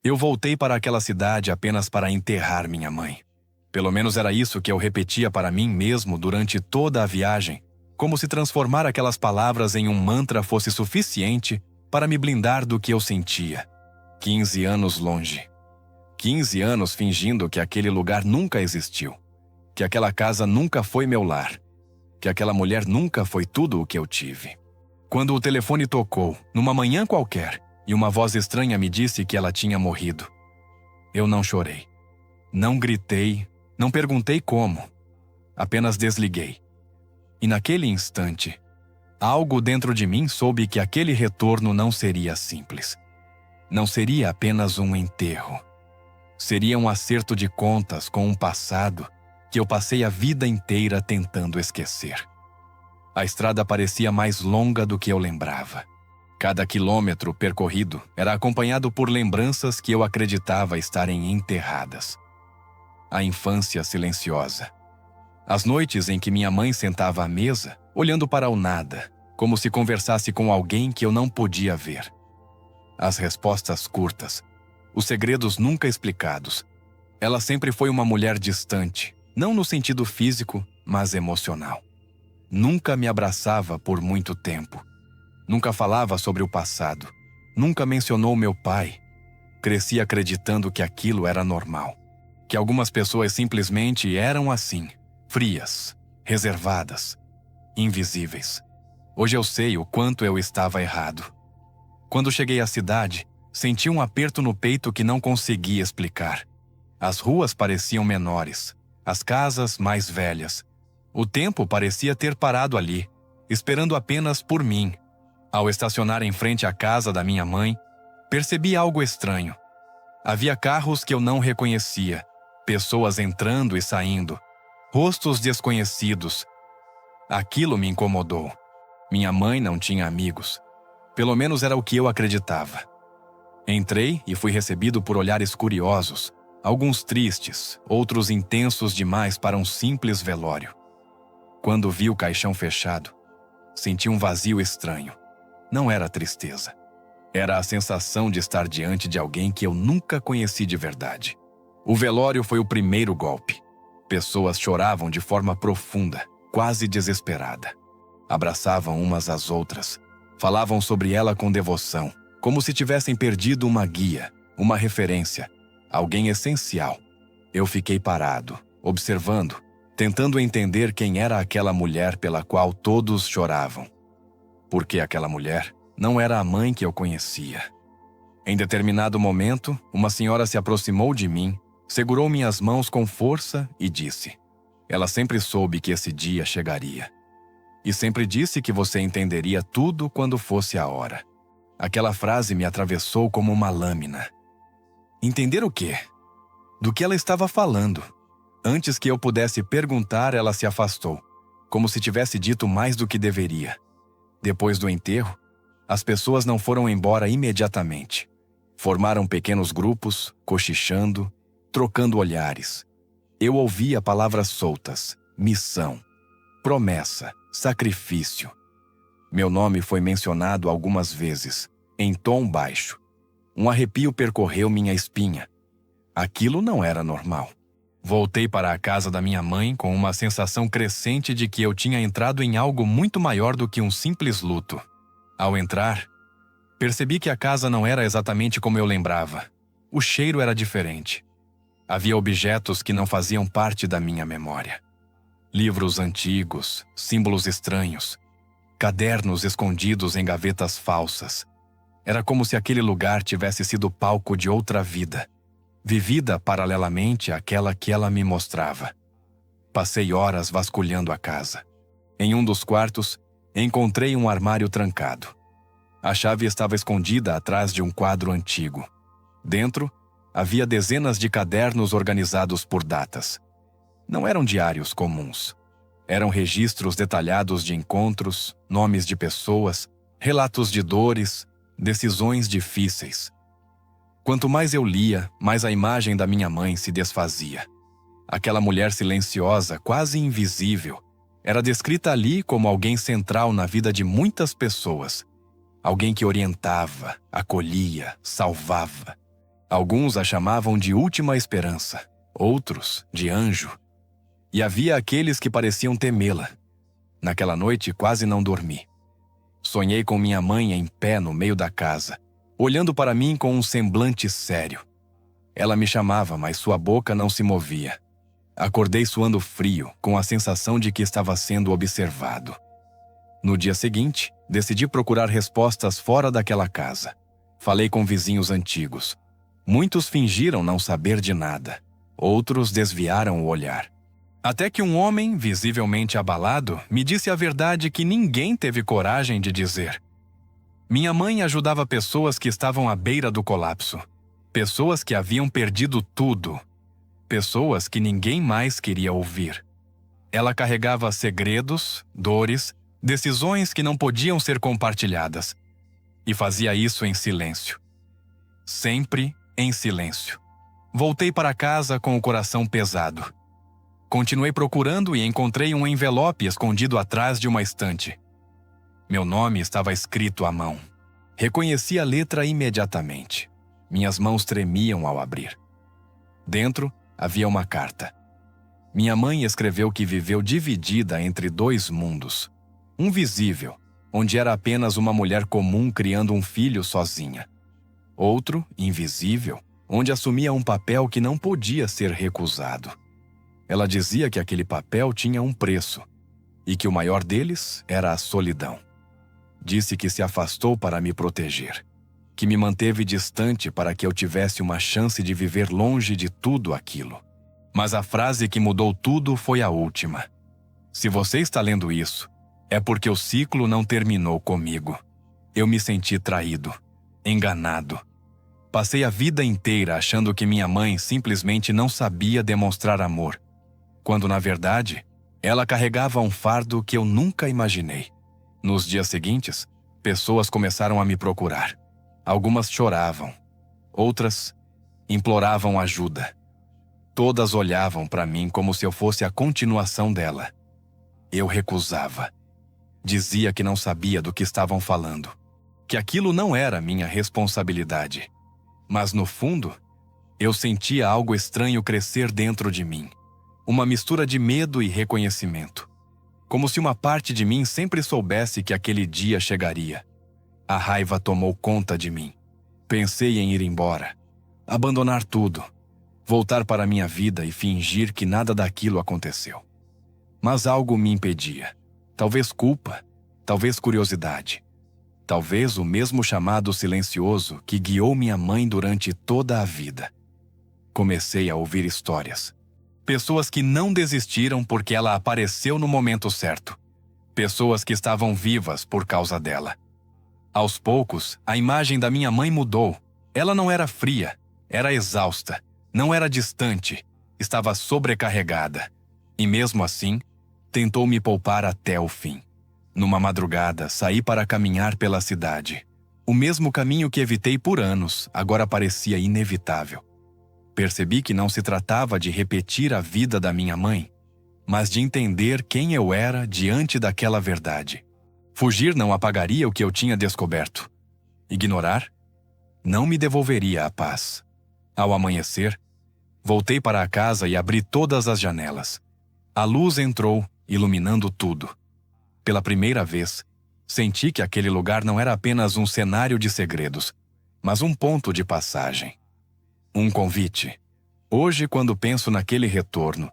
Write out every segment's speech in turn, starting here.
Eu voltei para aquela cidade apenas para enterrar minha mãe. Pelo menos era isso que eu repetia para mim mesmo durante toda a viagem, como se transformar aquelas palavras em um mantra fosse suficiente para me blindar do que eu sentia. 15 anos longe. 15 anos fingindo que aquele lugar nunca existiu, que aquela casa nunca foi meu lar, que aquela mulher nunca foi tudo o que eu tive. Quando o telefone tocou, numa manhã qualquer, e uma voz estranha me disse que ela tinha morrido, eu não chorei. Não gritei, não perguntei como. Apenas desliguei. E naquele instante, algo dentro de mim soube que aquele retorno não seria simples. Não seria apenas um enterro. Seria um acerto de contas com um passado que eu passei a vida inteira tentando esquecer. A estrada parecia mais longa do que eu lembrava. Cada quilômetro percorrido era acompanhado por lembranças que eu acreditava estarem enterradas. A infância silenciosa. As noites em que minha mãe sentava à mesa, olhando para o nada, como se conversasse com alguém que eu não podia ver. As respostas curtas. Os segredos nunca explicados. Ela sempre foi uma mulher distante, não no sentido físico, mas emocional. Nunca me abraçava por muito tempo. Nunca falava sobre o passado. Nunca mencionou meu pai. Cresci acreditando que aquilo era normal. Que algumas pessoas simplesmente eram assim, frias, reservadas, invisíveis. Hoje eu sei o quanto eu estava errado. Quando cheguei à cidade, senti um aperto no peito que não conseguia explicar. As ruas pareciam menores, as casas mais velhas. O tempo parecia ter parado ali, esperando apenas por mim. Ao estacionar em frente à casa da minha mãe, percebi algo estranho. Havia carros que eu não reconhecia, pessoas entrando e saindo, rostos desconhecidos. Aquilo me incomodou. Minha mãe não tinha amigos. Pelo menos era o que eu acreditava. Entrei e fui recebido por olhares curiosos, alguns tristes, outros intensos demais para um simples velório. Quando vi o caixão fechado, senti um vazio estranho. Não era tristeza. Era a sensação de estar diante de alguém que eu nunca conheci de verdade. O velório foi o primeiro golpe. Pessoas choravam de forma profunda, quase desesperada. Abraçavam umas às outras. Falavam sobre ela com devoção, como se tivessem perdido uma guia, uma referência, alguém essencial. Eu fiquei parado, observando, tentando entender quem era aquela mulher pela qual todos choravam. Porque aquela mulher não era a mãe que eu conhecia. Em determinado momento, uma senhora se aproximou de mim, segurou minhas mãos com força e disse: ela sempre soube que esse dia chegaria. E sempre disse que você entenderia tudo quando fosse a hora. Aquela frase me atravessou como uma lâmina. Entender o quê? Do que ela estava falando? Antes que eu pudesse perguntar, ela se afastou, como se tivesse dito mais do que deveria. Depois do enterro, as pessoas não foram embora imediatamente. Formaram pequenos grupos, cochichando, trocando olhares. Eu ouvia palavras soltas: missão, promessa, sacrifício. Meu nome foi mencionado algumas vezes, em tom baixo. Um arrepio percorreu minha espinha. Aquilo não era normal. Voltei para a casa da minha mãe com uma sensação crescente de que eu tinha entrado em algo muito maior do que um simples luto. Ao entrar, percebi que a casa não era exatamente como eu lembrava. O cheiro era diferente. Havia objetos que não faziam parte da minha memória. Livros antigos, símbolos estranhos, cadernos escondidos em gavetas falsas. Era como se aquele lugar tivesse sido palco de outra vida, vivida paralelamente àquela que ela me mostrava. Passei horas vasculhando a casa. Em um dos quartos, encontrei um armário trancado. A chave estava escondida atrás de um quadro antigo. Dentro, havia dezenas de cadernos organizados por datas. Não eram diários comuns. Eram registros detalhados de encontros, nomes de pessoas, relatos de dores, decisões difíceis. Quanto mais eu lia, mais a imagem da minha mãe se desfazia. Aquela mulher silenciosa, quase invisível, era descrita ali como alguém central na vida de muitas pessoas. Alguém que orientava, acolhia, salvava. Alguns a chamavam de última esperança, outros de anjo. E havia aqueles que pareciam temê-la. Naquela noite quase não dormi. Sonhei com minha mãe em pé no meio da casa, olhando para mim com um semblante sério. Ela me chamava, mas sua boca não se movia. Acordei suando frio, com a sensação de que estava sendo observado. No dia seguinte, decidi procurar respostas fora daquela casa. Falei com vizinhos antigos. Muitos fingiram não saber de nada. Outros desviaram o olhar. Até que um homem, visivelmente abalado, me disse a verdade que ninguém teve coragem de dizer. Minha mãe ajudava pessoas que estavam à beira do colapso. Pessoas que haviam perdido tudo. Pessoas que ninguém mais queria ouvir. Ela carregava segredos, dores, decisões que não podiam ser compartilhadas. E fazia isso em silêncio. Sempre em silêncio. Voltei para casa com o coração pesado. Continuei procurando e encontrei um envelope escondido atrás de uma estante. Meu nome estava escrito à mão. Reconheci a letra imediatamente. Minhas mãos tremiam ao abrir. Dentro havia uma carta. Minha mãe escreveu que viveu dividida entre dois mundos. Um visível, onde era apenas uma mulher comum criando um filho sozinha. Outro, invisível, onde assumia um papel que não podia ser recusado. Ela dizia que aquele papel tinha um preço, e que o maior deles era a solidão. Disse que se afastou para me proteger, que me manteve distante para que eu tivesse uma chance de viver longe de tudo aquilo. Mas a frase que mudou tudo foi a última. Se você está lendo isso, é porque o ciclo não terminou comigo. Eu me senti traído, enganado. Passei a vida inteira achando que minha mãe simplesmente não sabia demonstrar amor, quando, na verdade, ela carregava um fardo que eu nunca imaginei. Nos dias seguintes, pessoas começaram a me procurar. Algumas choravam, outras imploravam ajuda. Todas olhavam para mim como se eu fosse a continuação dela. Eu recusava. Dizia que não sabia do que estavam falando, que aquilo não era minha responsabilidade. Mas, no fundo, eu sentia algo estranho crescer dentro de mim. Uma mistura de medo e reconhecimento. Como se uma parte de mim sempre soubesse que aquele dia chegaria. A raiva tomou conta de mim. Pensei em ir embora, abandonar tudo, voltar para minha vida e fingir que nada daquilo aconteceu. Mas algo me impedia. Talvez culpa, talvez curiosidade. Talvez o mesmo chamado silencioso que guiou minha mãe durante toda a vida. Comecei a ouvir histórias. Pessoas que não desistiram porque ela apareceu no momento certo. Pessoas que estavam vivas por causa dela. Aos poucos, a imagem da minha mãe mudou. Ela não era fria, era exausta, não era distante, estava sobrecarregada. E mesmo assim, tentou me poupar até o fim. Numa madrugada, saí para caminhar pela cidade. O mesmo caminho que evitei por anos, agora parecia inevitável. Percebi que não se tratava de repetir a vida da minha mãe, mas de entender quem eu era diante daquela verdade. Fugir não apagaria o que eu tinha descoberto. Ignorar não me devolveria a paz. Ao amanhecer, voltei para a casa e abri todas as janelas. A luz entrou, iluminando tudo. Pela primeira vez, senti que aquele lugar não era apenas um cenário de segredos, mas um ponto de passagem. Um convite. Hoje, quando penso naquele retorno,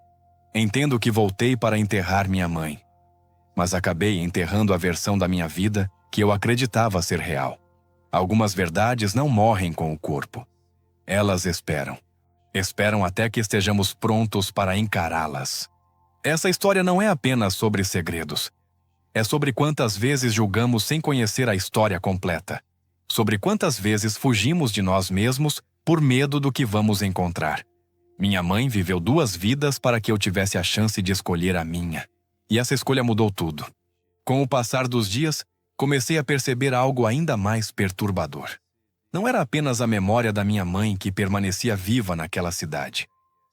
entendo que voltei para enterrar minha mãe. Mas acabei enterrando a versão da minha vida que eu acreditava ser real. Algumas verdades não morrem com o corpo. Elas esperam. Esperam até que estejamos prontos para encará-las. Essa história não é apenas sobre segredos. É sobre quantas vezes julgamos sem conhecer a história completa. Sobre quantas vezes fugimos de nós mesmos por medo do que vamos encontrar. Minha mãe viveu 2 vidas para que eu tivesse a chance de escolher a minha. E essa escolha mudou tudo. Com o passar dos dias, comecei a perceber algo ainda mais perturbador. Não era apenas a memória da minha mãe que permanecia viva naquela cidade.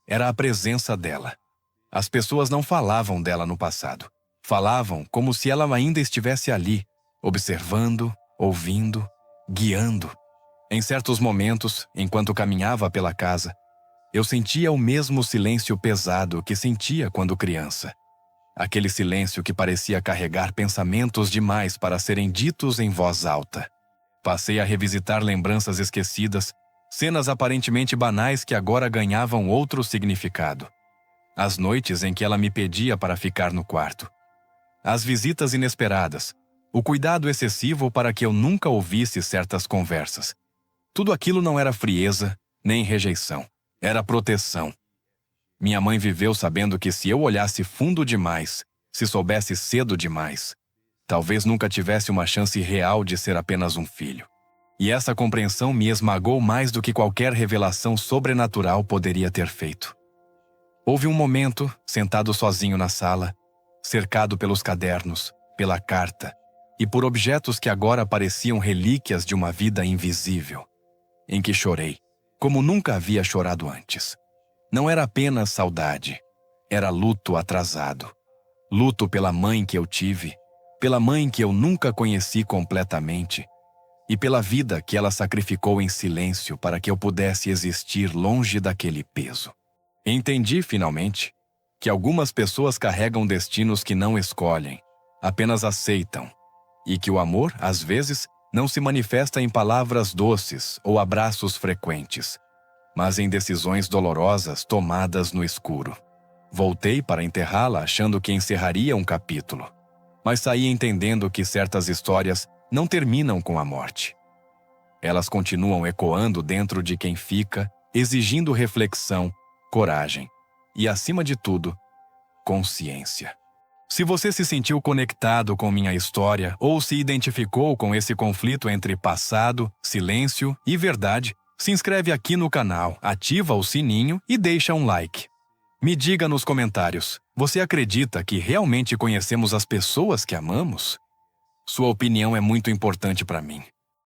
Era a presença dela. As pessoas não falavam dela no passado. Falavam como se ela ainda estivesse ali, observando, ouvindo, guiando. Em certos momentos, enquanto caminhava pela casa, eu sentia o mesmo silêncio pesado que sentia quando criança. Aquele silêncio que parecia carregar pensamentos demais para serem ditos em voz alta. Passei a revisitar lembranças esquecidas, cenas aparentemente banais que agora ganhavam outro significado. As noites em que ela me pedia para ficar no quarto. As visitas inesperadas. O cuidado excessivo para que eu nunca ouvisse certas conversas. Tudo aquilo não era frieza, nem rejeição. Era proteção. Minha mãe viveu sabendo que se eu olhasse fundo demais, se soubesse cedo demais, talvez nunca tivesse uma chance real de ser apenas um filho. E essa compreensão me esmagou mais do que qualquer revelação sobrenatural poderia ter feito. Houve um momento, sentado sozinho na sala, cercado pelos cadernos, pela carta e por objetos que agora pareciam relíquias de uma vida invisível, em que chorei, como nunca havia chorado antes. Não era apenas saudade, era luto atrasado. Luto pela mãe que eu tive, pela mãe que eu nunca conheci completamente, e pela vida que ela sacrificou em silêncio para que eu pudesse existir longe daquele peso. Entendi, finalmente, que algumas pessoas carregam destinos que não escolhem, apenas aceitam, e que o amor, às vezes, não se manifesta em palavras doces ou abraços frequentes, mas em decisões dolorosas tomadas no escuro. Voltei para enterrá-la achando que encerraria um capítulo, mas saí entendendo que certas histórias não terminam com a morte. Elas continuam ecoando dentro de quem fica, exigindo reflexão, coragem e, acima de tudo, consciência. Se você se sentiu conectado com minha história ou se identificou com esse conflito entre passado, silêncio e verdade, se inscreve aqui no canal, ativa o sininho e deixa um like. Me diga nos comentários, você acredita que realmente conhecemos as pessoas que amamos? Sua opinião é muito importante para mim.